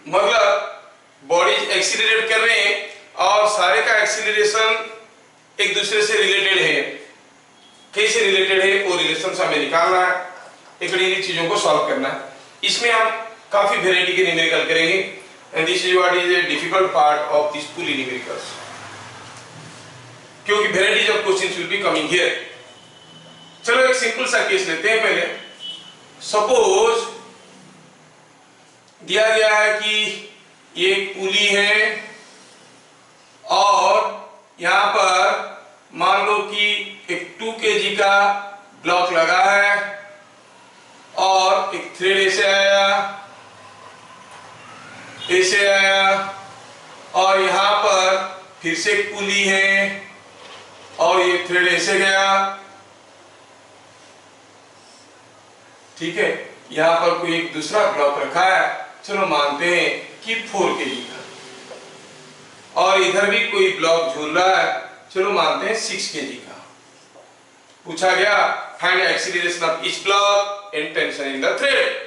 मतलब bodies accelerate कर रहे हैं और सारे का एक्सीलरेशन एक दूसरे से रिलेटेड है। कैसे रिलेटेड है वो रिलेशन हमें निकालना है, एक चीजों को सॉल्व करना है। इसमें हम काफी वेराइटी के न्यूमेरिकल करेंगे and this is what is a difficult part of this pulley numericals, क्योंकि varieties of questions will be coming here. चलो एक सिंपल सा केस लेते हैं पहले। सपोज दिया गया है कि ये पुली है और यहां पर मान लो कि एक 2 kg का ब्लॉक लगा है और एक थ्रेड ऐसे आया और यहां पर फिर से एक पुली है और ये थ्रेड ऐसे गया, ठीक है। यहां पर कोई एक दूसरा ब्लॉक रखा है, चलो मानते हैं कि 4 kg का, और इधर भी कोई ब्लॉक झूल रहा है, चलो मानते हैं 6 kg का। पूछा गया find acceleration of each block and tension in the thread.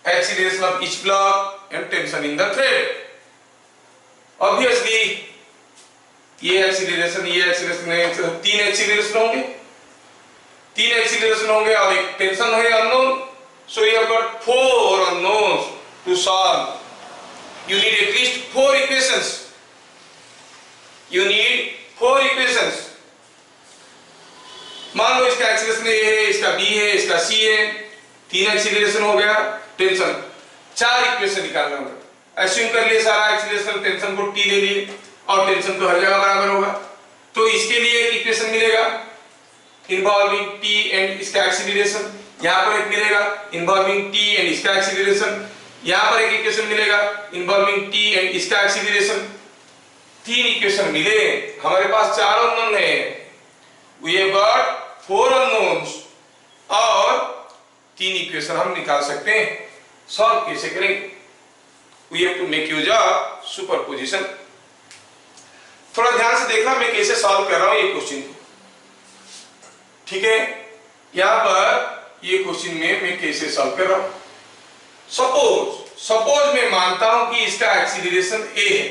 Acceleration of each block and tension in the thread. Obviously ये एक्सीलरेशन है, 3 एक्सीलरेशन होंगे, 3 एक्सीलरेशन होंगे और एक टेंशन है unknown. So you have got 4 unknowns to solve. You need at least 4 equations. You need 4 equations. मान लो इसका एक्सीलरेशन ए है, इसका बी है, इसका सी है, 3 एक्सीलरेशन हो गया, टेंशन 4 इक्वेशन निकालना होगा। एज्यूम कर लिए सारा एक्सीलरेशन टेंशन को टी ले लिए और टेंशन तो हर जगह बराबर होगा, तो इसके लिए एक इक्वेशन मिलेगा इन्वॉल्विंग टी एंड इसका एक्सीलरेशन। यहां पर एक मिलेगा इन्वॉल्विंग टी एंड इसका एक्सीलरेशन। यहां पर एक इक्वेशन मिलेगा इन्वॉल्विंग टी एंड इसका एक्सीलरेशन। 3 इक्वेशन मिले, हमारे पास 4 अननोन है। वी हैव गॉट 4 अननोन्स और 3 इक्वेशन हम निकाल सकते हैं। सॉल्व कैसे करेंगे? We have to make use of superposition. थोड़ा ध्यान से देखना मैं कैसे सॉल्व कर रहा हूं ये क्वेश्चन को, ठीक है। यहां पर ये क्वेश्चन में मैं कैसे सॉल्व कर रहा हूं। सपोज मैं मानता हूं कि इसका एक्सीलरेशन ए है।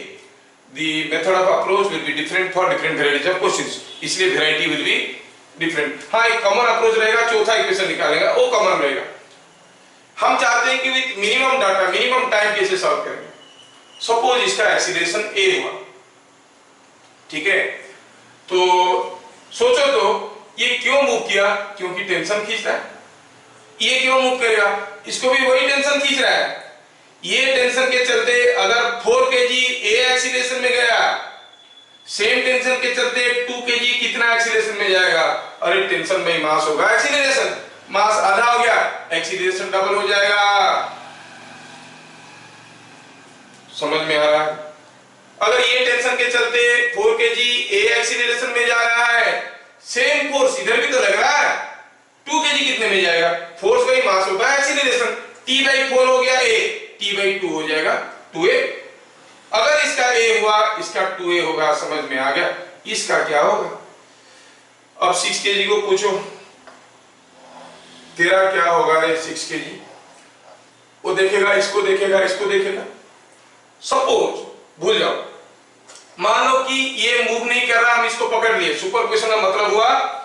The method of approach will be different for different varieties of questions, इसलिए वेराइटी विल बी डिफरेंट। हाँ, एक कॉमन अप्रोच रहेगा, चौथा इक्वेशन निकालेगा वो कॉमन रहेगा। हम चाहते हैं कि with minimum data minimum time कैसे सॉल्व करेंगे। सपोज इसका एक्सीलरेशन ए हुआ, ठीक है। तो सोचो तो ये क्यों मूव किया? क्योंकि टेंशन खींच रहा है। ये क्यों मूव करेगा? इसको भी वही टेंशन खींच रहा है। ये टेंशन के चलते अगर 4 kg ए एक्सीलरेशन में गया, सेम टेंशन के चलते 2 kg कितना एक्सीलरेशन में जाएगा? अरे टेंशन में मास होगा, एक्सीलरेशन मास आधा हो गया, एक्सीलरेशन डबल हो जाएगा। समझ में आ रहा है? अगर ये टेंशन के चलते 4 kg ए एक्सीलरेशन में जा रहा है, सेम फोर्स इधर भी तो लग रहा है, 2 kg कितने में जाएगा? फोर्स का ही मास होगा, एक्सीलरेशन T/4 हो गया ए, T/2 हो जाएगा 2a। अगर इसका a हुआ, इसका 2a होगा। समझ में आ गया? इसका क्या होगा? अब 6 kg को पूछो तेरा क्या होगा रे 6 kg? वो देखेगा, इसको देखेगा, इसको देखेगा। सपोज भूल जाओ, मान लो कि ये मूव नहीं कर रहा, हम इसको पकड़ लिए। सुपरपोजिशन का मतलब हुआ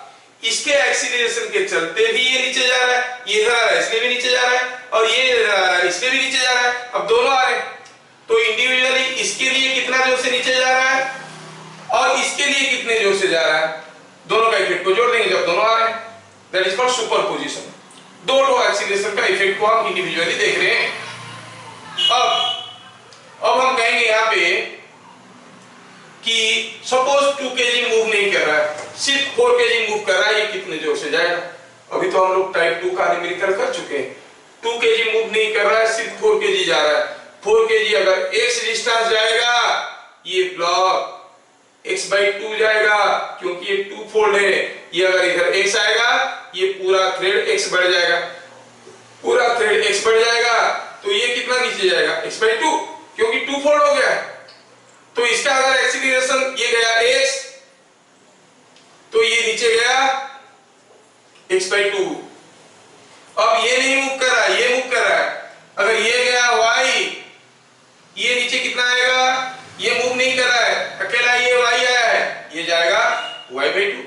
इसके एक्सीलरेशन के चलते भी ये नीचे जा रहा है, ये इधर आ रहा है इसलिए भी नीचे जा रहा है, और ये इसलिए भी नीचे जा रहा है। अब दोनों आ रहे हैं तो इंडिविजुअली इसके लिए कितना जोर से नीचे जा रहा है और इसके लिए कितने जोर से जा रहा है, दोनों का इफेक्ट को जोड़ देंगे जब दोनों आ रहे हैं। That is called superposition. दोनों एक्सीलरेशन का इफेक्ट को हम इंडिविजुअली देख रहे हैं। अब हम कहेंगे यहाँ पे कि सपोज 2 kg मूव नहीं कर रहा है, सिर्फ 4 kg मूव कर रहा है, ये कितने जोर से जाएगा? अभी तो हम लोग टाइप 2 का न्यूमेरिकल कर चुके हैं। 2 kg मूव नहीं कर रहा है, सिर्फ 4 kg जा रहा है। 4 kg अगर x डिस्टेंस जाएगा, ये ब्लॉक x/2 जाएगा, क्योंकि ये 2 फोल्ड है। ये अगर इधर x आएगा, ये पूरा थ्रेड x बढ़ जाएगा, पूरा थ्रेड x बढ़ जाएगा, तो ये कितना नीचे जाएगा? x/2, क्योंकि 2 फोल्ड हो गया है। तो इसका अगर एक्सीलरेशन ये गया x, तो ये नीचे गया x/2। अब ये नहीं मूव कर रहा है, ये मूव कर रहा है। अगर ये गया y y/2।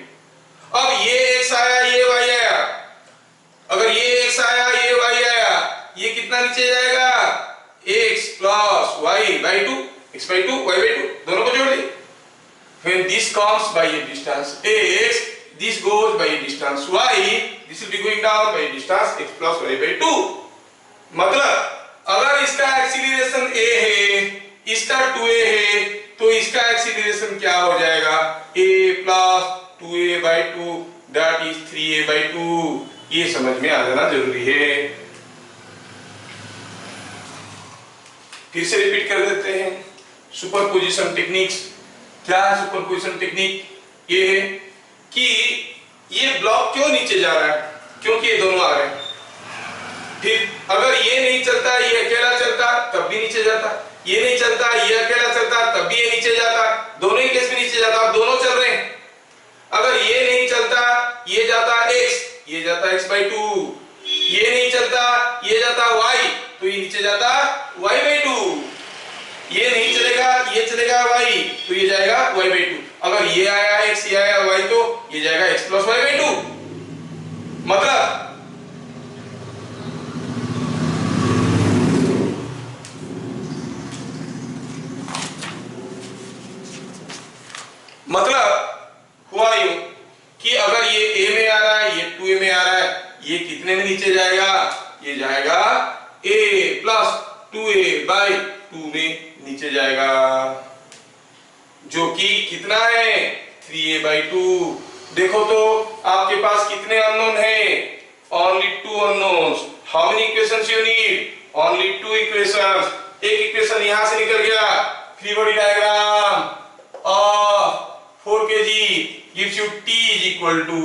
अब ये x आया, ये y आया, अगर ये x आया, ये y आया, ये कितना नीचे जाएगा, x plus y/2, x/2 y/2, दोनों को जोड़ दे। When this comes by a distance x, this goes by a distance y, this will be going down by a distance x plus y/2। मतलब अगर इसका एक्सीलरेशन a है, इसका 2a है, तो इसका एक्सीलरेशन क्या हो जाएगा, a plus 2a/2 that is 3a/2। ये समझ में आ जाना जरूरी है। फिर से रिपीट कर देते हैं, सुपरपोजिशन टेक्निक्स। क्या है सुपरपोजिशन टेक्निक? ये है कि ये ब्लॉक क्यों नीचे जा रहा है, क्योंकि ये दोनों आ रहे हैं। फिर अगर ये नहीं चलता, ये अकेला चलता, तब भी नीचे जाता, ये नहीं चलता, ये अकेला चलता, तब भी ये नीचे जाता, दोनों ही केस में नीचे जाता। अब दोनों चल रहे हैं, अगर ये नहीं चलता, ये जाता x, ये जाता x/2, ये नहीं चलता, ये जाता y, तो ये नीचे जाता y/2, ये नहीं चलेगा, ये चलेगा y, तो ये जाएगा y/2। अगर ये आया x, ये आया y, तो ये जाएगा x plus y/2। मतलब हुआ यूं कि अगर ये a में आ रहा है, ये 2a में आ रहा है, ये कितने में नीचे जाएगा, ये जाएगा a plus 2a/2 में नीचे जाएगा, जो कि कितना है, 3a/2। देखो तो आपके पास कितने अननोन है, only 2 unknowns। how many equations you need, only 2 equations। एक इक्वेशन यहां से निकल गया, free body diagram of 4 kg gives you t is equal to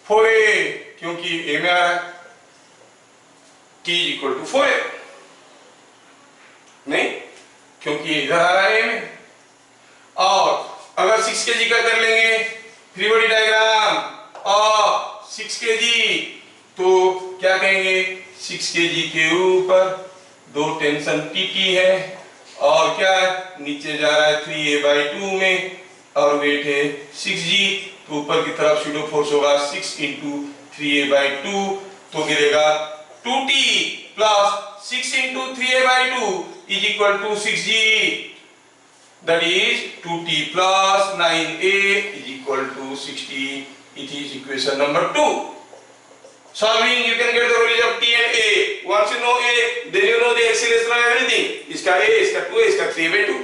4a, क्योंकि a में आ रहा है, t is equal to 4a, नहीं क्योंकि इधर आ रहा है a में। और अगर 6 kg का कर लेंगे फ्री बॉडी डायग्राम और 6 kg, तो क्या कहेंगे, 6 kg के ऊपर 2 टेंशन tt है, और क्या नीचे जा रहा है 3a/2 में, और वेट है 6g, तो ऊपर की तरफ सूडो फोर्स होगा 6 into 3a/2, तो गिरेगा 2t plus 6 into 3a/2 is equal to 6g, that is 2t plus 9a is equal to 60। it is equation number 2। Solving, you can get the values of t and a। Once you know a, then you know the acceleration of everything। इसका a, इसका 2a, इसका 3a/2।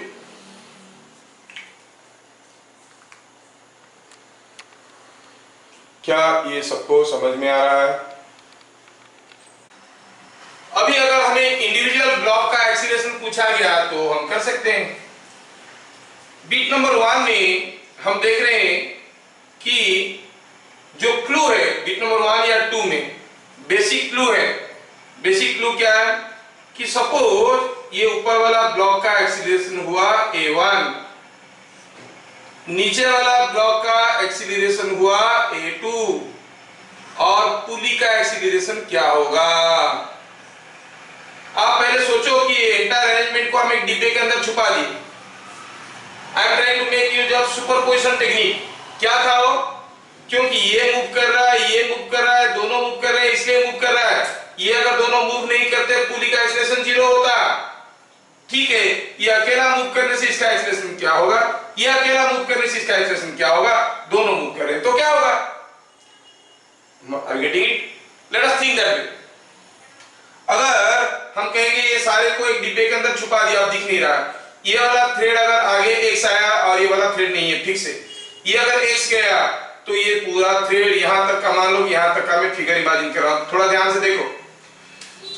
क्या ये सबको समझ में आ रहा है? अभी अगर हमें इंडिविजुअल ब्लॉक का एक्सीलरेशन पूछा गया तो हम कर सकते हैं। बीट नंबर 1 में हम देख रहे हैं कि जो क्लू है बीट नंबर 1 या 2 में, बेसिक क्लू है। बेसिक क्लू क्या है कि सपोज ये ऊपर वाला ब्लॉक का एक्सीलरेशन हुआ a1, नीचे वाला ब्लॉक का एक्सीलरेशन हुआ a2, और पुली का एक्सीलरेशन क्या होगा। आप पहले सोचो कि एंटायर अरेंजमेंट को हम एक डिब्बे के अंदर छुपा दिए। I am trying to make use of superposition technique. क्या था वो, क्योंकि ये मूव कर रहा है, ये मूव कर रहा है, दोनों मूव कर रहे हैं, इसलिए मूव कर रहा है। ये अगर दोनों मूव नहीं करते पुली का एक्सीलरेशन 0 होता। ठीक है, ये अकेला मूव करने से इसका एक्सीलरेशन क्या होगा, ये अकेला मूव करने से इसका एक्सीलरेशन क्या होगा, दोनों मूव कर रहे हैं तो क्या होगा। Are you getting it? Let us think that way। अगर हम कहेंगे ये सारे को एक डिब्बे के अंदर छुपा दिया, अब दिख नहीं रहा, ये वाला थ्रेड अगर आगे x आया और ये वाला थ्रेड नहीं है, ठीक से ये अगर x गया तो ये पूरा थ्रेड यहां तक का, मान लो यहां तक का मैं फिगर इमेजिन कर रहा हूं, थोड़ा ध्यान से देखो।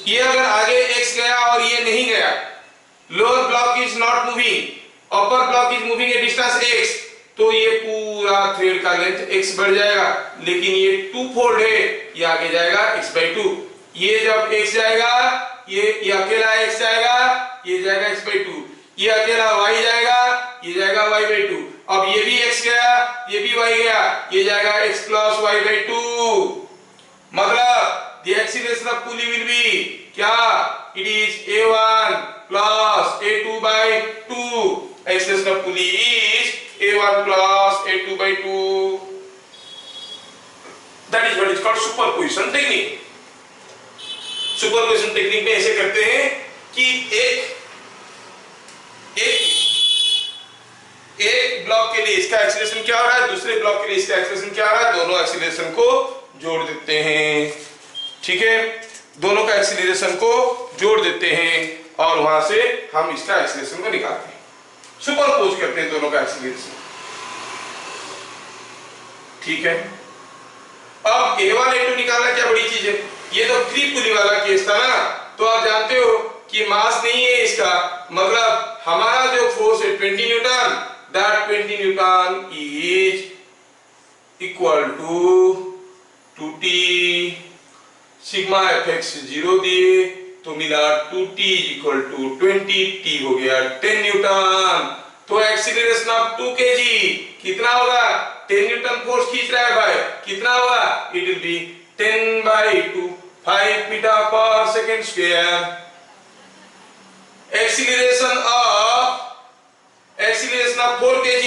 ये अगर आगे x गया और ये नहीं गया, lower block is not moving, upper block is moving A distance x, तो ये पूरा थ्रेड का लेंथ x बढ़ जाएगा। लेकिन ये 2 फोल्ड है, ये आगे जाएगा x/2। ये जब x जाएगा, ये अकेला x जाएगा, ये जाएगा x/2, ये अकेला y जाएगा, ये जाएगा y/2। अब ये भी x गया, ये भी y गया, ये जाएगा x plus y/2। मतलब the acceleration of pulley will be क्या, it is a1 plus a2/2। acceleration of pulley is A1 plus A2 by 2. That is what is called superposition technique. Superposition technique में ऐसे करते हैं कि एक block के लिए इसका एक्सीलरेशन क्या हो रहा है, दूसरे ब्लॉक के लिए इसका एक्सीलरेशन क्या हो रहा है, दोनों एक्सीलरेशन को जोड़ देते हैं। ठीक है, दोनों का एक्सीलरेशन को जोड़ देते हैं और वहां से हम इसका एक्सीलरेशन को निकालते हैं, सुपरपोज करते हैं दोनों का एक्सीलरेशन। ठीक है, अब A1 A2 निकालना क्या बड़ी चीज है, ये तो फ्री पुली वाला केस था ना, तो आप जानते हो कि मास नहीं है इसका, मतलब हमारा जो फोर्स है 20 newton, that 20 newton is equal to 2t sigma fx 0 दिए तो मिला 2t इक्वल टू 20, t हो गया 10 न्यूटन। तो एक्सीलरेशन ऑफ 2 kg कितना होगा, 10 न्यूटन फोर्स खींच रहा है भाई, कितना होगा, it will be 10 by 2 5 metre पर second square. Acceleration of 4 kg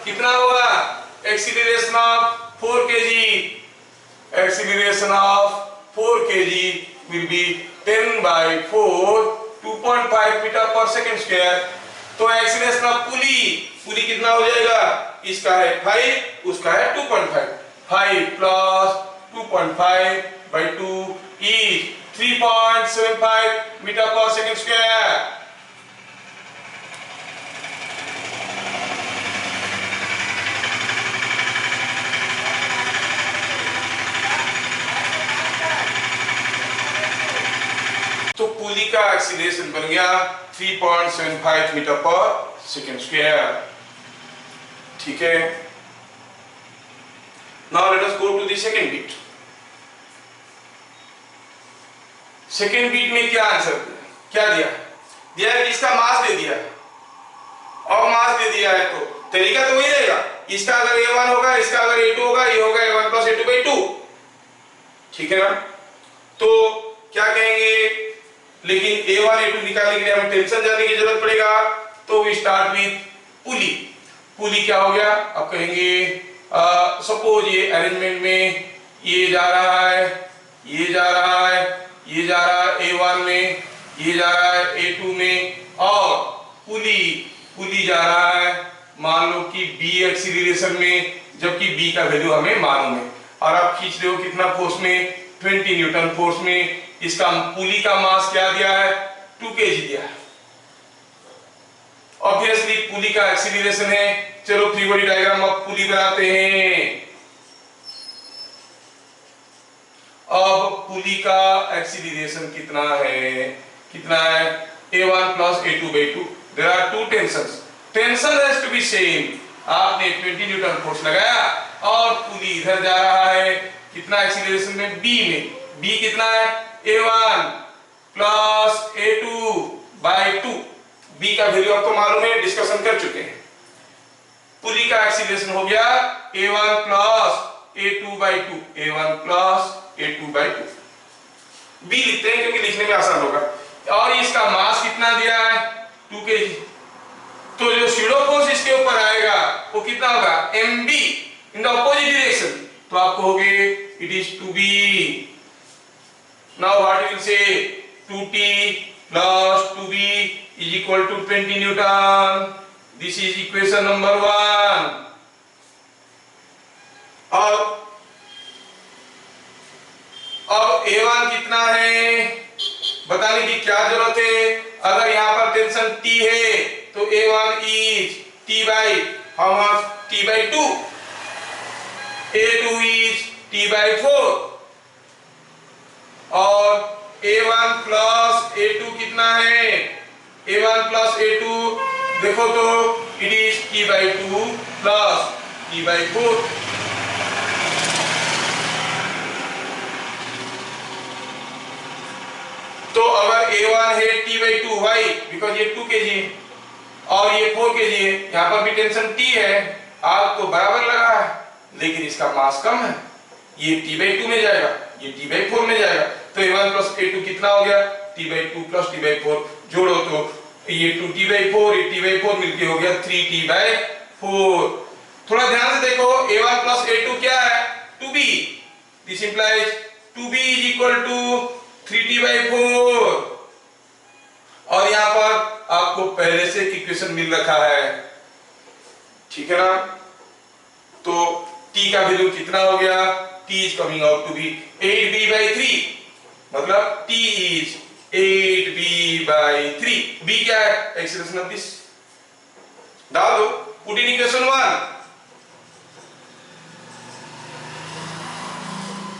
कितना होगा, acceleration of 4 kg, acceleration of 4 kg will be 10 by 4 2.5 metre पर सेकंड स्क्वायर। तो एक्सीलरेशन ऑफ पुली कितना हो जाएगा, इसका है 5, उसका है 2.5, 5 plus 2.5 by 2 is 3.75 मीटर पर सेकंड स्क्वायर। तो पुली का एक्सीलरेशन बन गया 3.75 मीटर पर सेकंड स्क्वायर। ठीक है, now let us go to the second bit. Second bit में क्या आंसर क्या दिया है, इसका मास दे दिया है और मास दे दिया है, तो तरीका तो वही रहेगा, इसका अगर A1 होगा, इसका अगर A2 होगा, ये होगा A1 plus A2 by 2। ठीक है ना, तो क्या कहेंगे, लेकिन A1 A2 निकालने के लिए हमें टेंशन जानने की जरूरत पड़ेगा, तो वी स्टार्ट विथ पुली क्या हो गया, अब कहेंगे सपोज ये अरेंजमेंट में ये जा रहा है, ये जा रहा है, ये जा रहा है A1 में, ये जा रहा है A2 में, और पुली जा रहा है मान लो कि B एक्सीलरेशन में, जबकि B का वैल्यू हमें मालूम है, और आप खींच रहे हो कितना फोर्स में, 20 न्यूटन फोर्स में। इसका पुली का मास क्या दिया है, 2 kg दिया है। ऑब्वियसली पुली का एक्सीलरेशन है, चलो फ्री बॉडी डायग्राम अब पुली बनाते हैं। अब पुली का एक्सीलरेशन कितना है, A1 plus A2 by 2, there are two tensions, tension has to be same। आपने 20 न्यूटन फोर्स लगाया और पुली इधर जा रहा है, कितना एक्सीलरेशन में, B कितना है, A1 plus A2 by 2, B का वैल्यू आपको मालूम है, डिस्कशन कर चुके हैं। पुली का एक्सीलरेशन हो गया A1 plus A2 by 2, A1 plus A2 by 2, B लिखते हैं क्योंकि लिखने में आसान होगा। और इसका मास कितना दिया है, 2 kg, तो जो सीडो फोर्स इसके ऊपर आएगा वो कितना होगा, mb in the opposite direction, तो आपको होगे it is 2b। Now what you will say, 2t plus 2b is equal to 20 Newton, this is equation number 1। अब A1 कितना है बताने की क्या जरूरत है, अगर यहाँ पर टेंशन T है तो A1 is T by how much, T by 2, A2 is T by 4, और A1 plus A2 कितना है, A1 plus A2 देखो तो it is T by 2 plus T by 4। तो अगर A1 है T by 2, why, because ये 2 kg है और ये 4 kg है, यहाँ पर भी टेंशन T है, आग तो बराबर लगा है, लेकिन इसका मास कम है, ये T by 2 में जाएगा, ये T by 4 में जाएगा, तो A1 plus A2 कितना हो गया, T by 2 plus T by 4, जोड़ो तो ये 2T by 4, ये T by 4 मिलके हो गया 3T by 4। थोड़ा ध्यान से देखो, a1 प्लस a2 क्या है? 2b। This implies 2b is equal to 3t by 4। और यहां पर आपको पहले से इक्वेशन मिल रखा है, ठीक है ना? तो t का वैल्यू कितना हो गया? t is coming out to be 8b by 3, मतलब t is 8b by 3। b क्या है? Acceleration of this. डाल दो, पुट इन इक्वेशन 1।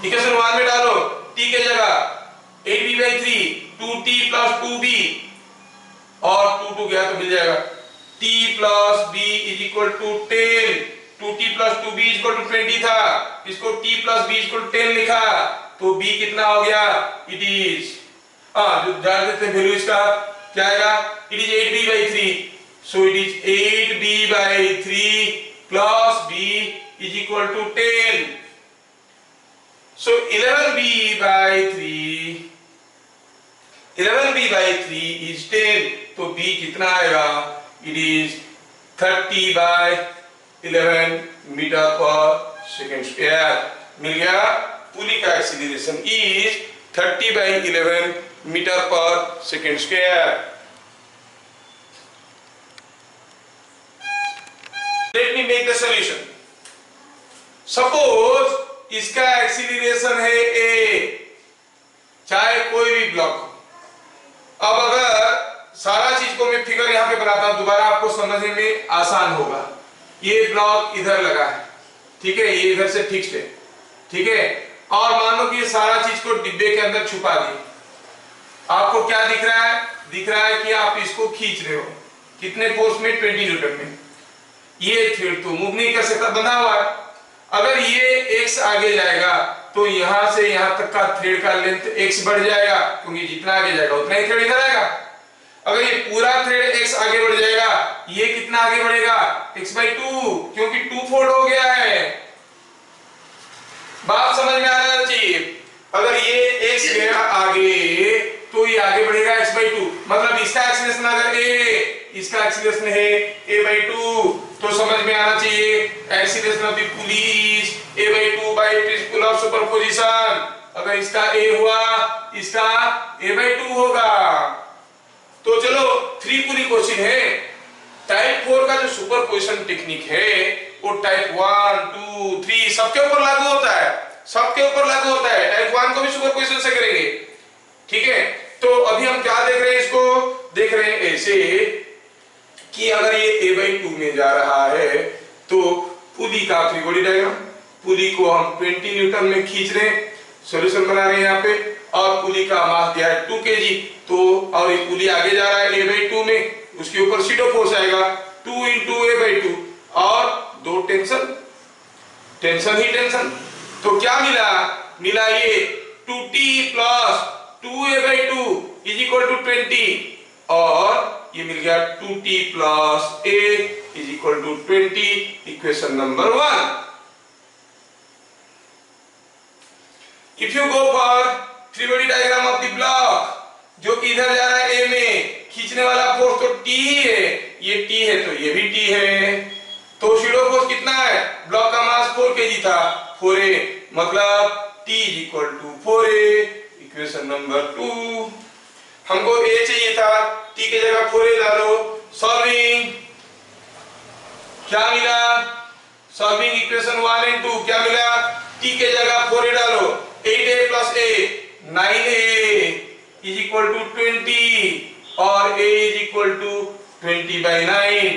इक्वेशन 1 में डालो t के जगह 8b by 3 2t plus 2b, और 2 गया तो मिल जाएगा t plus b is equal to 10। 2t plus 2b is equal to 20 था, इसको t plus b is equal to 10 लिखा, तो b कितना हो गया? इट इज जो जान देते हैं वैल्यू इसका क्या आएगा? It is 8b by 3, so it is 8b by 3 plus b is equal to 10। सो 11b by 3 is 10, तो b कितना आएगा? इट इज 30 by 11 मीटर पर सेकेंड स्क्वायर। मिल गया? पुली का एक्सीलरेशन इज 30 by 11 मीटर पर second square. Let me make the solution. Suppose इसका एक्सीलरेशन है a, चाहे कोई भी ब्लॉक हो। अब अगर सारा चीज को मैं फिगर यहां पे बनाता हूं, दोबारा आपको समझने में आसान होगा। ये ब्लॉक इधर लगा है, ठीक है, ये इधर से फिक्स्ड है, ठीक है, और मान लो कि ये सारा चीज को डिब्बे के अंदर छुपा दिए। आपको क्या दिख रहा है? दिख रहा है कि आप इसको खींच रहे हो, कितने फोर्स में? 20 न्यूटन में। ये थ्रेड तो मूव नहीं कर सकता, बंधा हुआ है। अगर ये x आगे जाएगा तो यहां से यहां तक का थ्रेड का लेंथ x बढ़ जाएगा, क्योंकि जितना आगे जाएगा उतना ही थ्रेड इधर आएगा। अगर ये पूरा थ्रेड x आगे बढ़ जाएगा, ये कितना आगे बढ़ेगा? x/2, क्योंकि 2 फोल्ड हो गया है। बात समझ में आ जाना चाहिए। अगर ये x गया आगे तो ये आगे बढ़ेगा x/2, मतलब इसका एक्सीलरेशन अगर a, इसका एक्सीलरेशन है a/2, तो समझ में आना चाहिए acceleration of the pulley is a/2 by principle of superposition. अगर इसका a हुआ, इसका a/2 होगा। तो चलो 3 पुली क्वेश्चन है। टाइप 4 का जो सुपरपोजिशन टेक्निक है वो टाइप 1, 2, 3 सबके ऊपर लागू होता है, सबके ऊपर लागू होता है। टाइप 1 को भी सुपरपोजिशन से करेंगे, ठीक है। तो अभी हम क्या देख रहे हैं? इसको देख रहे हैं ऐसे कि अगर ये a/2 में जा रहा है तो पुली का फ्री बॉडी डायग्राम, पुली को हम 20 न्यूटन में खींच रहे हैं, सॉल्यूशन बना रहे हैं यहाँ पे, और पुली का मास दिया है 2 kg, तो और ये पुली आगे जा रहा है a/2 में, उसके ऊपर सीडो फोर्स आएगा 2 into a/2, और 2 टेंशन, टेंशन ही टेंशन। तो क्या मिला? मिला ये 2t plus 2a/2 is equal to 20, और ये मिल गया 2t plus a is equal to 20, equation number 1। If you go for free body diagram of the block, जो कि इधर जा रहा है a में, खींचने वाला फोर्स तो t है, ये t है तो ये भी t है, तो शीडो फोर्स कितना है? ब्लॉक का मास 4 kg था, 4a, मतलब t is equal to 4a, equation number 2। हमको a चाहिए था, t की जगह 4a डालो, सॉल्विंग क्या मिला? सॉल्विंग इक्वेशन 1 and 2 क्या मिला? t के जगह 4a डालो, 8a plus a 9a is equal to 20, और a is equal to 20 by 9।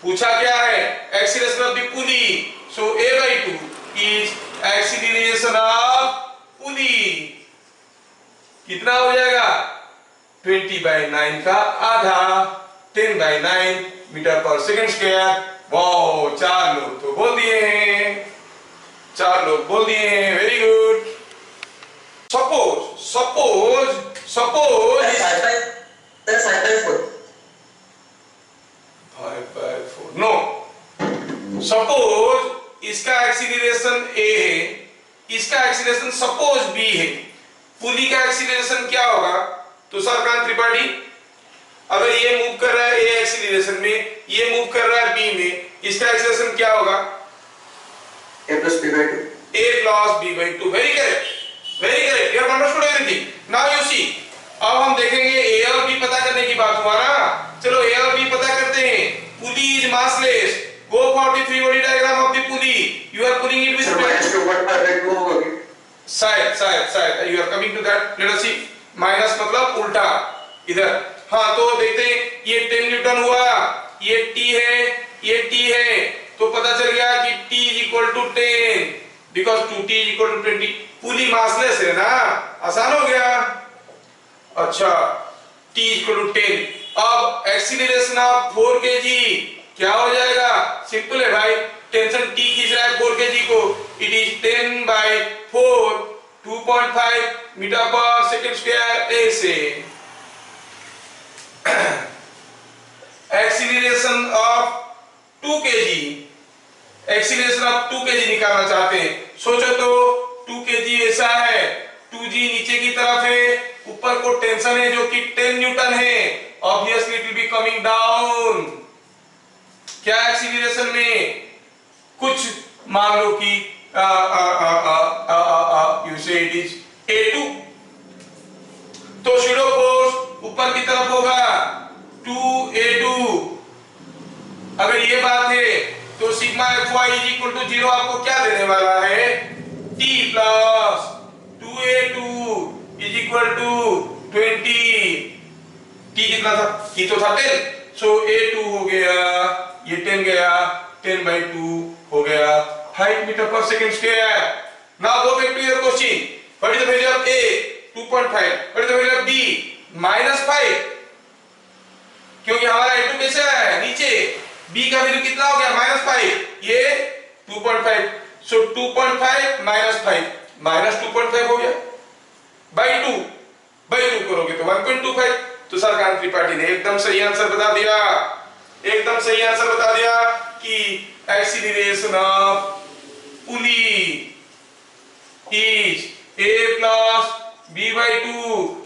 पूछा क्या है? Acceleration of the pulley, so a/2 is acceleration of pulley. कितना हो जाएगा? 20 by 9 का आधा, 10 by 9 मीटर पर सेकंड स्क्वायर। वाओ, 4 लोग तो बोल दिए हैं, 4 लोग बोल दिए हैं, very good. Suppose 5/4 no, suppose इसका एक्सीलरेशन a है, इसका एक्सीलरेशन सपोज b है, पुली का एक्सीलरेशन क्या होगा? तुषारकांत त्रिपाठी, अगर ये मूव कर रहा है a एक्सीलरेशन में, ये मूव कर रहा है b में, इसका एक्सीलरेशन क्या होगा? a plus b by 2. a plus b by 2. Very correct, very correct, you have understood everything. Now you see, अब हम देखेंगे a और b पता करने की बात हुआ ना, चलो a और b पता करते हैं। Pulley is massless, go for the free body diagram of the pulley, you are pulling it with minus 2 1 by 2 होगा क्या? शायद you are coming to that, let us see. Minus मतलब उल्टा इधर। हाँ तो देखते हैं, ये 10 न्यूटन हुआ, ये t है, ये t है, तो पता चल गया कि t is equal to 10 because 2t is equal to 20। Pulley massless है ना, आसान हो गया। अच्छा, t is equal to 10। अब एक्सीलरेशन ऑफ 4 kg क्या हो जाएगा? सिंपल है भाई, टेंशन t खींच रहा है 4 kg को, इट इज 10 by 4 2.5 मीटर पर सेकंड स्क्वायर ऐसे। Acceleration of 2 kg, acceleration of 2 kg निकालना चाहते हैं। सोचो तो 2 kg ऐसा है, 2g नीचे की तरफ है, ऊपर को टेंशन है जो कि 10 न्यूटन है, obviously it will be coming down. क्या एक्सीलरेशन में कुछ मान लो कि यू से इट इज a2, तो शूडो फोर्स ऊपर की तरफ होगा 2a2। अगर ये बात है तो sigma fy is equal to 0 आपको क्या देने वाला है? t plus 2a2 is equal to 20। t कितना था? t तो था 10, सो a2 हो गया, ये 10 गया, 10 by 2 हो गया 5 मीटर पर second square. Now go back to your question, what is the value of a? 2.5। What is the value of b? -5, क्योंकि हमारा a2 कैसे आया है? नीचे। b का वैल्यू कितना हो गया? -5, ये 2.5, सो 2.5 -5 -2.5 हो गया, by 2 करोगे तो 1.25। तो सरकार त्रिपाठी ने एकदम सही आंसर बता दिया, एकदम सही आंसर बता दिया कि acceleration of pulley is a plus b by 2।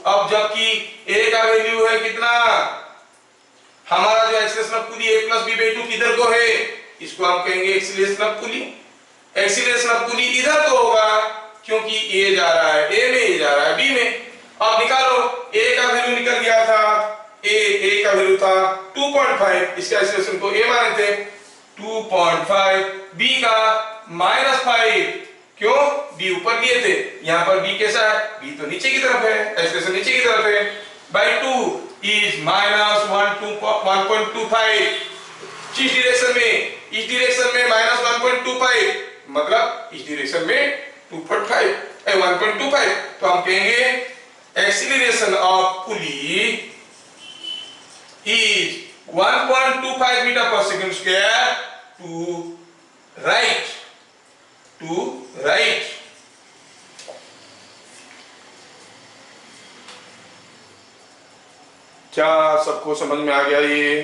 अब जबकि a का वैल्यू है कितना, हमारा जो acceleration of pulley a plus b by 2 किधर को है? इसको हम कहेंगे acceleration of pulley. Acceleration of पुली इधर को होगा क्योंकि a जा रहा है a में, a जा रहा है b में। अब निकालो, a का वैल्यू निकल गया था, a का वैल्यू था 2.5, इसका एक्सीलरेशन को a माने थे 2.5, b का -5, क्यों? b ऊपर लिए थे, यहां पर b कैसा है? b तो नीचे की तरफ है, एक्सीलरेशन नीचे की तरफ है, by 2 is -1.25। इस डायरेक्शन में -1.25, मतलब इस डायरेक्शन में 1.25। तो हम कहेंगे acceleration of pulley is 1.25 metre पर सेकंड स्क्वायर टू राइट, क्या सबको समझ में आ गया ये?